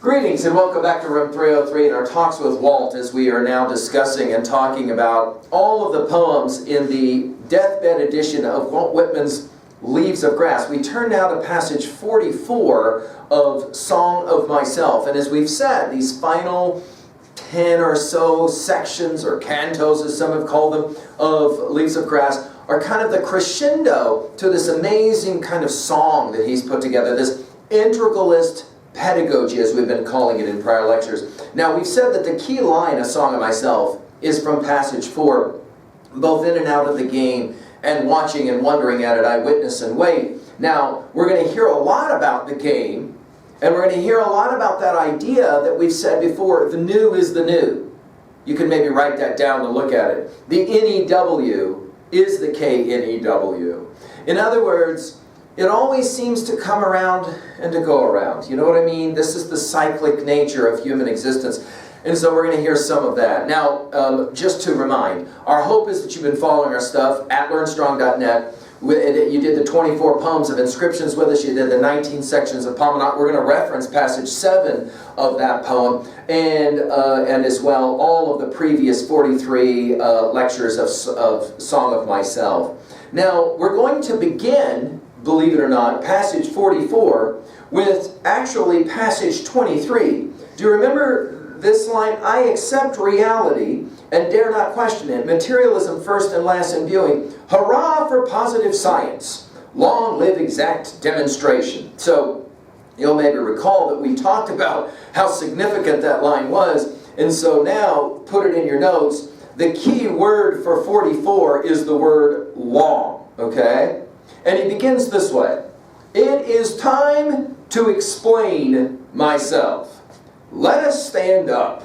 Greetings and welcome back to Room 303 and our Talks with Walt, as we are now discussing and talking about all of the poems in the deathbed edition of Walt Whitman's Leaves of Grass. We turn now to passage 44 of Song of Myself. And as we've said, these final 10 or so sections, or cantos as some have called them, of Leaves of Grass are kind of the crescendo to this amazing kind of song that he's put together, this integralist pedagogy, as we've been calling it in prior lectures. Now, we've said that the key line of Song of Myself is from passage 4, both in and out of the game, and watching and wondering at it, I witness and wait. Now, we're going to hear a lot about the game, and we're going to hear a lot about that idea that we've said before, the new is the new. You can maybe write that down to look at it. The N-E-W is the K-N-E-W. In other words, it always seems to come around and to go around. You know what I mean? This is the cyclic nature of human existence. And so we're going to hear some of that. Now, just to remind, our hope is that you've been following our stuff at learnstrong.net. You did the 24 poems of inscriptions with us. You did the 19 sections of Promenade. We're going to reference passage 7 of that poem, and as well all of the previous 43 lectures of Song of Myself. Now, we're going to begin, believe it or not, passage 44 with actually passage 23. Do you remember this line? I accept reality and dare not question it. Materialism first and last in viewing. Hurrah for positive science. Long live exact demonstration. So you'll maybe recall that we talked about how significant that line was. And so now, put it in your notes, the key word for 44 is the word long. Okay? And he begins this way. It is time to explain myself. Let us stand up.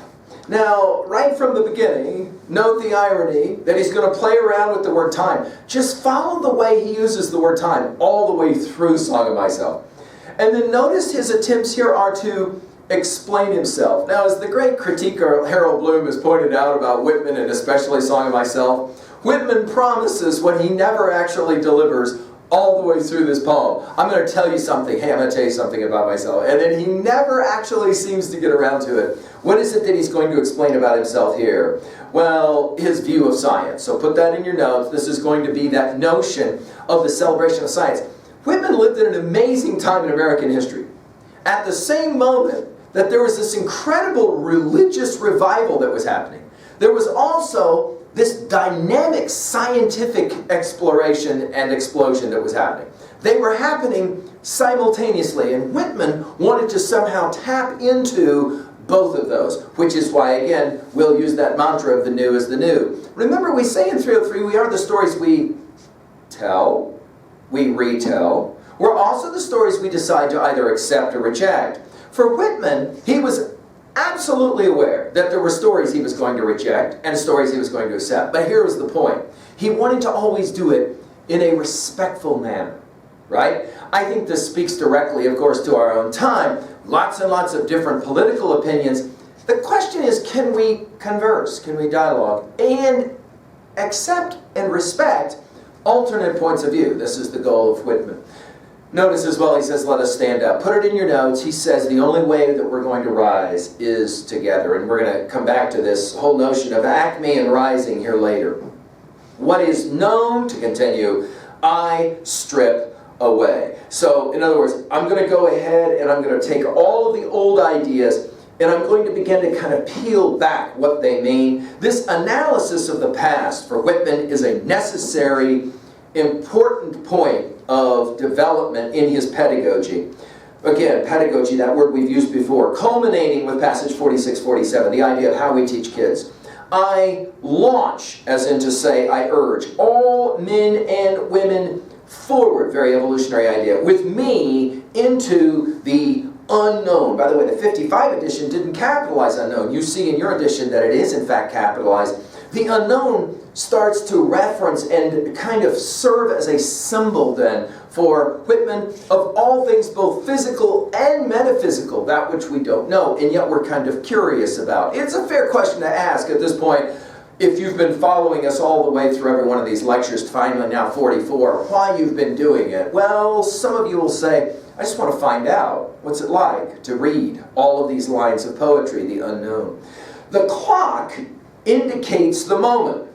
Now, right from the beginning, note the irony that he's going to play around with the word time. Just follow the way he uses the word time all the way through Song of Myself. And then notice his attempts here are to explain himself. Now, as the great critiquer Harold Bloom has pointed out about Whitman, and especially Song of Myself, Whitman promises what he never actually delivers all the way through this poem. I'm going to tell you something. Hey, I'm going to tell you something about myself. And then he never actually seems to get around to it. What is it that he's going to explain about himself here? Well, his view of science. So put that in your notes. This is going to be that notion of the celebration of science. Whitman lived in an amazing time in American history. At the same moment that there was this incredible religious revival that was happening, there was also this dynamic scientific exploration and explosion that was happening. They were happening simultaneously, and Whitman wanted to somehow tap into both of those, which is why, again, we'll use that mantra of the new is the new. Remember, we say in 303, we are the stories we tell, we retell. We're also the stories we decide to either accept or reject. For Whitman, he was absolutely aware that there were stories he was going to reject and stories he was going to accept. But here was the point. He wanted to always do it in a respectful manner, right? I think this speaks directly, of course, to our own time. Lots and lots of different political opinions. The question is, can we converse? Can we dialogue? And accept and respect alternate points of view. This is the goal of Whitman. Notice as well, he says, let us stand up. Put it in your notes. He says the only way that we're going to rise is together. And we're going to come back to this whole notion of acme and rising here later. What is known, to continue, I strip away. So, in other words, I'm going to go ahead and I'm going to take all of the old ideas and I'm going to begin to kind of peel back what they mean. This analysis of the past for Whitman is a necessary, important point of development in his pedagogy. Again, pedagogy, that word we've used before, culminating with passage 46-47, the idea of how we teach kids. I launch, as in to say, I urge, all men and women forward, very evolutionary idea, with me into the unknown. By the way, the 55 edition didn't capitalize unknown. You see in your edition that it is in fact capitalized. The unknown starts to reference and kind of serve as a symbol then for Whitman of all things both physical and metaphysical, that which we don't know, and yet we're kind of curious about. It's a fair question to ask at this point, if you've been following us all the way through every one of these lectures, finally now 44, why you've been doing it. Well, some of you will say, I just want to find out, what's it like to read all of these lines of poetry, the unknown. The clock indicates the moment.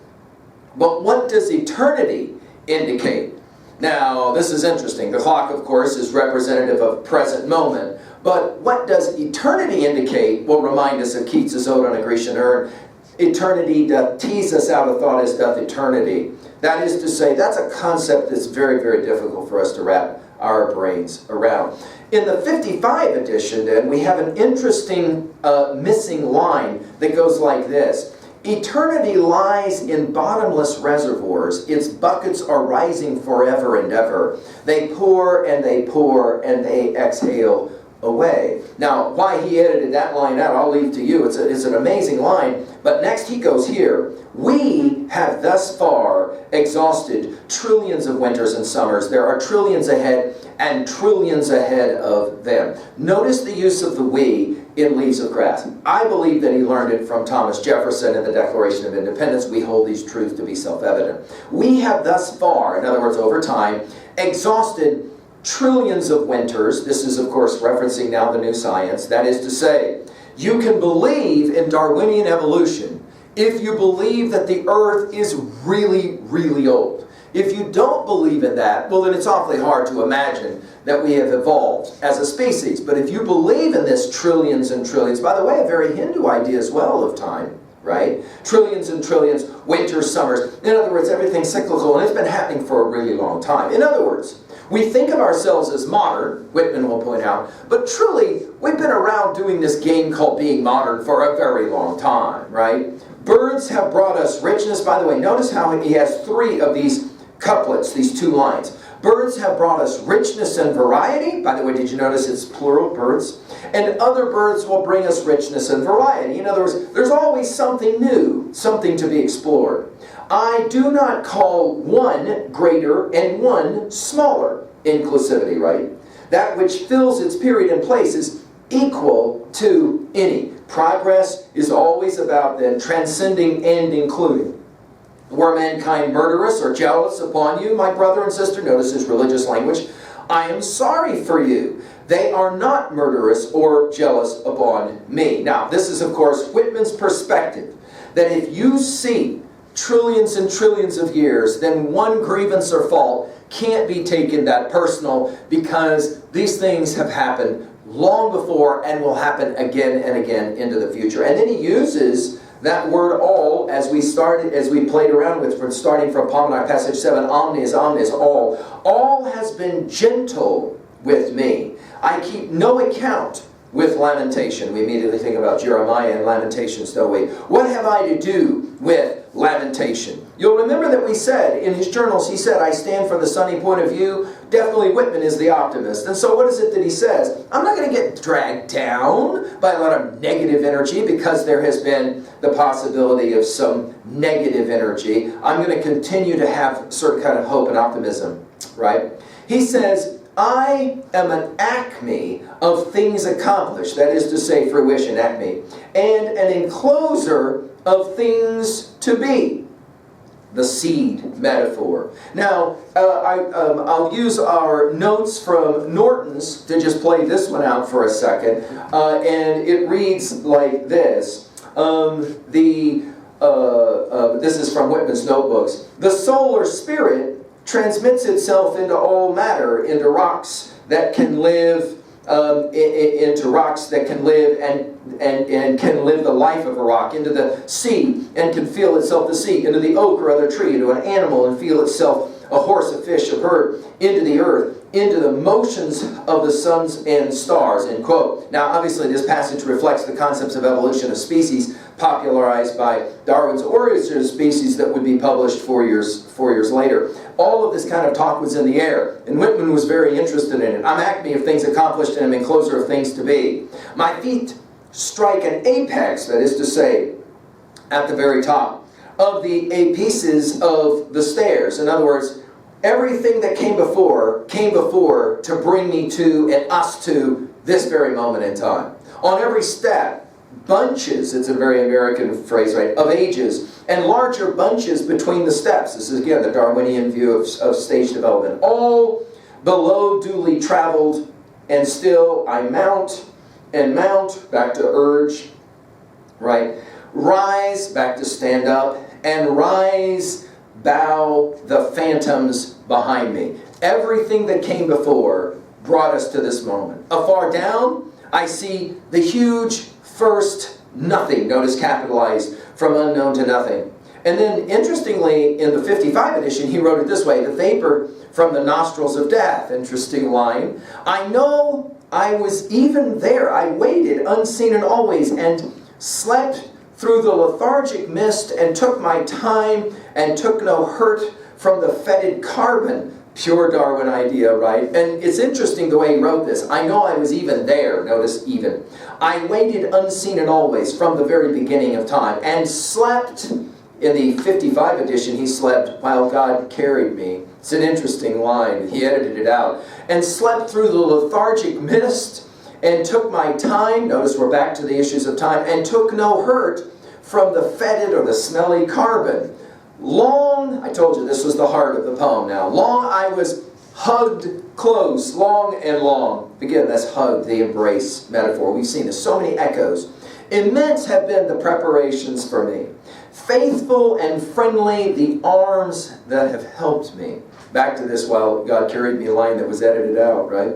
But what does eternity indicate? Now, this is interesting. The clock, of course, is representative of present moment. But what does eternity indicate? Will remind us of Keats' ode on a Grecian urn. Eternity doth tease us out of thought as doth eternity. That is to say, that's a concept that's very, very difficult for us to wrap our brains around. In the 55 edition, then, we have an interesting missing line that goes like this. Eternity lies in bottomless reservoirs. Its buckets are rising forever and ever. They pour and they exhale away. Now, why he edited that line out, I'll leave to you. It's an amazing line. But next he goes here. We have thus far exhausted trillions of winters and summers. There are trillions ahead and trillions ahead of them. Notice the use of the we in Leaves of Grass. I believe that he learned it from Thomas Jefferson in the Declaration of Independence. We hold these truths to be self-evident. We have thus far, in other words, over time, exhausted trillions of winters. This is, of course, referencing now the new science. That is to say, you can believe in Darwinian evolution if you believe that the Earth is really, really old. If you don't believe in that, well, then it's awfully hard to imagine that we have evolved as a species. But if you believe in this trillions and trillions, by the way, a very Hindu idea as well of time, right? Trillions and trillions, winters, summers. In other words, everything's cyclical, and it's been happening for a really long time. In other words, we think of ourselves as modern, Whitman will point out, but truly, we've been around doing this game called being modern for a very long time, right? Birds have brought us richness. By the way, notice how he has three of these couplets, these two lines. Birds have brought us richness and variety. By the way, did you notice it's plural, birds? And other birds will bring us richness and variety. In other words, there's always something new, something to be explored. I do not call one greater and one smaller. Inclusivity, right? That which fills its period and place is equal to any. Progress is always about then transcending and including. Were mankind murderous or jealous upon you, my brother and sister? Notice his religious language. I am sorry for you. They are not murderous or jealous upon me. Now, this is, of course, Whitman's perspective, that if you see trillions and trillions of years, then one grievance or fault can't be taken that personal, because these things have happened long before and will happen again and again into the future. And then he uses that word all, as we played around with, starting from Palmar passage 7, omnes, all. All has been gentle with me. I keep no account with lamentation. We immediately think about Jeremiah and Lamentations, don't we? What have I to do with lamentation? You'll remember that we said, in his journals, he said, I stand for the sunny point of view. Definitely Whitman is the optimist. And so what is it that he says? I'm not going to get dragged down by a lot of negative energy because there has been the possibility of some negative energy. I'm going to continue to have certain kind of hope and optimism, right? He says, I am an acme of things accomplished, that is to say, fruition, acme, and an encloser of things to be, the seed metaphor. Now, I'll use our notes from Norton's to just play this one out for a second, and it reads like this. This is from Whitman's notebooks. The soul or spirit transmits itself into all matter, into rocks that can live, into rocks that can live and can live the life of a rock, into the sea and can feel itself the sea, into the oak or other tree, into an animal and feel itself a horse, a fish, a bird, into the earth, into the motions of the suns and stars, end quote. Now, obviously, this passage reflects the concepts of evolution of species popularized by Darwin's Origin of Species that would be published 4 years later. All of this kind of talk was in the air, and Whitman was very interested in it. I'm acme of things accomplished and I'm encloser of things to be. My feet strike an apex, that is to say, at the very top of the apices of the stairs. In other words, everything that came before to bring me to and us to this very moment in time. On every step, bunches, it's a very American phrase, right, of ages, and larger bunches between the steps. This is, again, the Darwinian view of stage development. All below duly traveled and still I mount and mount, back to urge, right? Rise, back to stand up, and rise, bow the phantoms behind me. Everything that came before brought us to this moment. Afar down, I see the huge first nothing, notice capitalized, from unknown to nothing. And then, interestingly, in the 55 edition, he wrote it this way: the vapor from the nostrils of death. Interesting line. I know I was even there. I waited, unseen and always, and slept through the lethargic mist, and took my time, and took no hurt from the fetid carbon. Pure Darwin idea, right? And it's interesting the way he wrote this. I know I was even there. Notice even. I waited unseen and always from the very beginning of time, and slept. In the 55 edition, he slept while God carried me. It's an interesting line. He edited it out. And slept through the lethargic mist, and took my time. Notice we're back to the issues of time. And took no hurt from the fetid or the smelly carbon. Long, I told you this was the heart of the poem now. Long I was hugged close, long and long. Again, that's hug, the embrace metaphor. We've seen this, so many echoes. Immense have been the preparations for me. Faithful and friendly the arms that have helped me. Back to this while God carried me line that was edited out, right?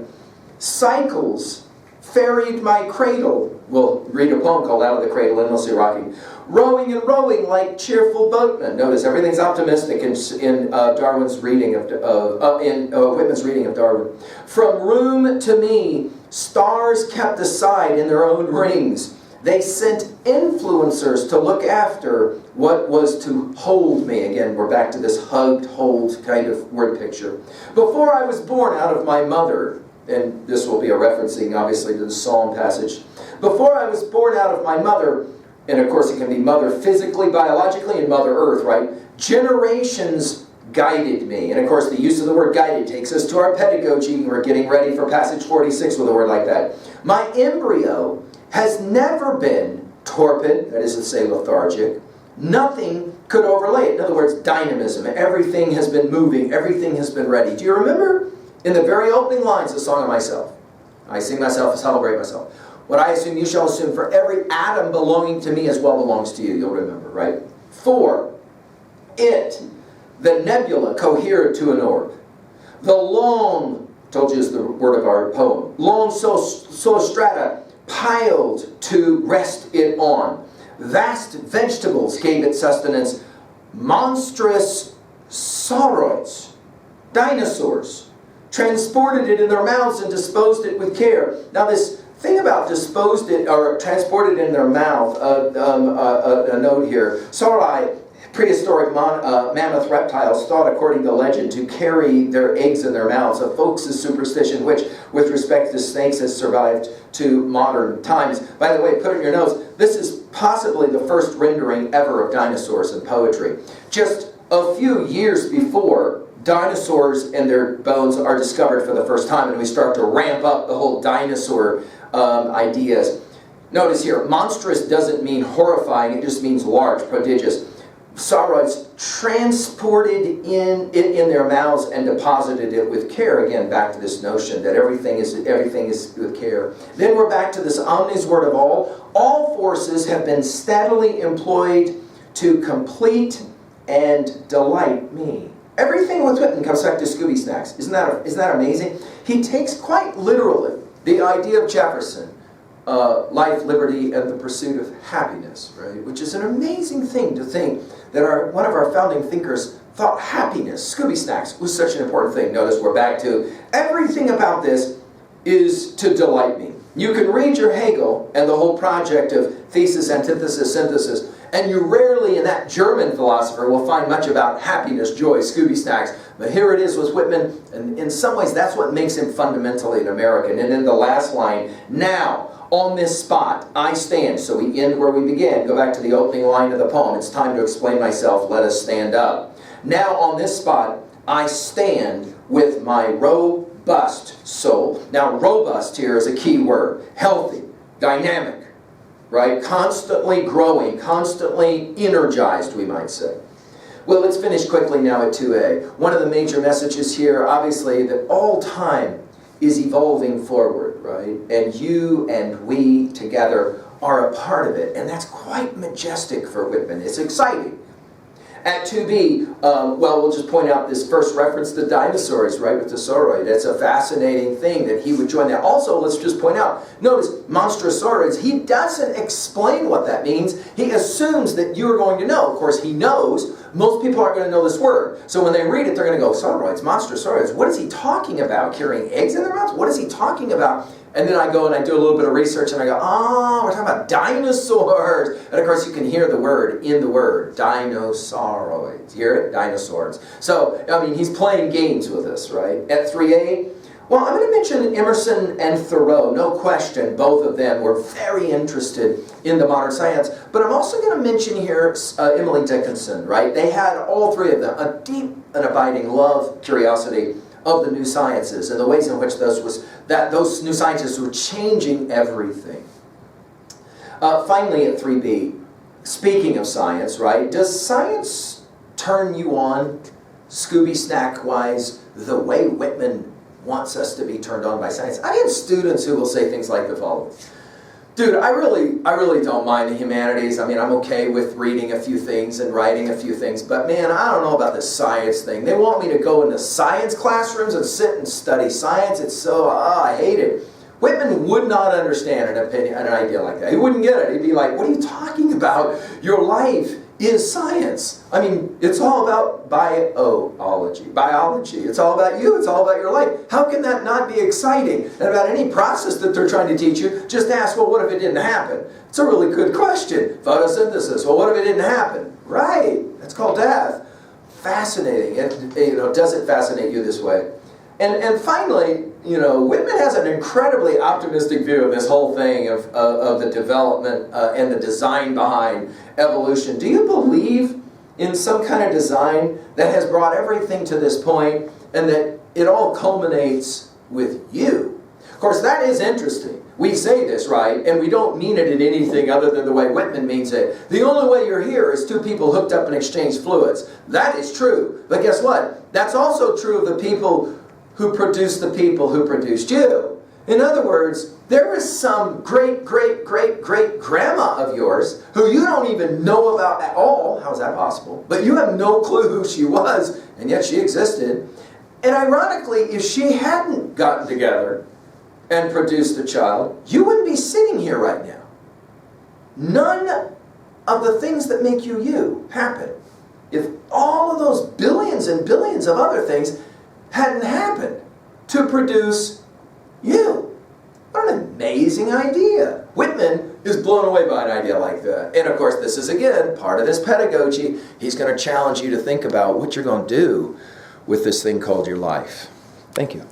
Cycles ferried my cradle. We'll read a poem called Out of the Cradle and we'll see rocking. Rowing and rowing like cheerful boatmen. Notice everything's optimistic in Darwin's reading of Whitman's reading of Darwin. From room to me, stars kept aside in their own rings. They sent influencers to look after what was to hold me. Again, we're back to this hugged, hold kind of word picture. Before I was born out of my mother, and this will be a referencing obviously to the Psalm passage. Before I was born out of my mother, and of course it can be mother physically, biologically, and mother earth, right? Generations guided me. And of course the use of the word guided takes us to our pedagogy. We're getting ready for passage 46 with a word like that. My embryo has never been torpid, that is to say lethargic. Nothing could overlay it. In other words, dynamism. Everything has been moving. Everything has been ready. Do you remember in the very opening lines of Song of Myself? I sing myself and celebrate myself. What I assume, you shall assume, for every atom belonging to me as well belongs to you. You'll remember, right? 4. It, the nebula, cohered to an orb. The long, told you is the word of our poem, long strata piled to rest it on. Vast vegetables gave it sustenance. Monstrous sauroids, dinosaurs, transported it in their mouths and disposed it with care. Now this thing about disposed it or transported in their mouth, a note here. Saurii, prehistoric mammoth reptiles thought, according to legend, to carry their eggs in their mouths. A folks' superstition which, with respect to snakes, has survived to modern times. By the way, put in your notes, this is possibly the first rendering ever of dinosaurs in poetry. Just a few years before, dinosaurs and their bones are discovered for the first time, and we start to ramp up the whole dinosaur ideas. Notice here, monstrous doesn't mean horrifying, it just means large, prodigious. Sauroids transported in their mouths and deposited it with care. Again, back to this notion that everything is with care. Then we're back to this omnis word of all. All forces have been steadily employed to complete and delight me. Everything with Whitman comes back to Scooby Snacks. Isn't that amazing? He takes quite literally the idea of Jefferson, life, liberty, and the pursuit of happiness, right? Which is an amazing thing to think that one of our founding thinkers thought happiness, Scooby Snacks, was such an important thing. Notice we're back to everything about this is to delight me. You can read your Hegel and the whole project of thesis, antithesis, synthesis, and you rarely in that German philosopher will find much about happiness, joy, Scooby Snacks. But here it is with Whitman, and in some ways that's what makes him fundamentally an American. And in the last line, now, on this spot, I stand. So we end where we began. Go back to the opening line of the poem. It's time to explain myself. Let us stand up. Now on this spot, I stand with my robust soul. Now robust here is a key word. Healthy, dynamic, right? Constantly growing, constantly energized, we might say. Well, let's finish quickly now at 2a. One of the major messages here, obviously, that all time is evolving forward, right? And you and we together are a part of it. And that's quite majestic for Whitman. It's exciting. At 2b, well, we'll just point out this first reference to dinosaurs, right, with the sauroid. That's a fascinating thing that he would join that. Also, let's just point out, notice, monstrosauroids, he doesn't explain what that means. He assumes that you're going to know. Of course, he knows. Most people aren't going to know this word. So when they read it, they're going to go, sauroids, monstrosauroids. What is he talking about? Carrying eggs in their mouths? What is he talking about? And then I go and I do a little bit of research and I go, oh, we're talking about dinosaurs. And of course you can hear the word in the word, dinosauroids. Hear it? Dinosaurs. So, I mean, he's playing games with us, right? At 3a, well, I'm going to mention Emerson and Thoreau. No question, both of them were very interested in the modern science. But I'm also going to mention here Emily Dickinson, right? They had, all three of them, a deep and abiding love, curiosity of the new sciences and the ways in which those new scientists were changing everything. Finally, at 3b, speaking of science, right? Does science turn you on, Scooby Snack-wise, the way Whitman wants us to be turned on by science? I have students who will say things like the following. Dude, I really don't mind the humanities. I mean, I'm okay with reading a few things and writing a few things, but man, I don't know about this science thing. They want me to go into science classrooms and sit and study science. It's so, I hate it. Whitman would not understand an idea like that. He wouldn't get it. He'd be like, what are you talking about? Your life is science. I mean, it's all about biology. It's all about you. It's all about your life. How can that not be exciting? And about any process that they're trying to teach you, just ask, well, what if it didn't happen? It's a really good question. Photosynthesis. Well, what if it didn't happen? Right. That's called death. Fascinating. And, does it fascinate you this way? And finally, Whitman has an incredibly optimistic view of this whole thing of the development and the design behind evolution. Do you believe in some kind of design that has brought everything to this point and that it all culminates with you? Of course, that is interesting. We say this, right? And we don't mean it in anything other than the way Whitman means it. The only way you're here is two people hooked up and exchanged fluids. That is true. But guess what? That's also true of the people who produced the people who produced you. In other words, there is some great-great-great-great-grandma of yours who you don't even know about at all. How is that possible? But you have no clue who she was, and yet she existed. And ironically, if she hadn't gotten together and produced a child, you wouldn't be sitting here right now. None of the things that make you you happen if all of those billions and billions of other things hadn't happened to produce you. What an amazing idea. Whitman is blown away by an idea like that. And of course, this is, again, part of this pedagogy. He's going to challenge you to think about what you're going to do with this thing called your life. Thank you.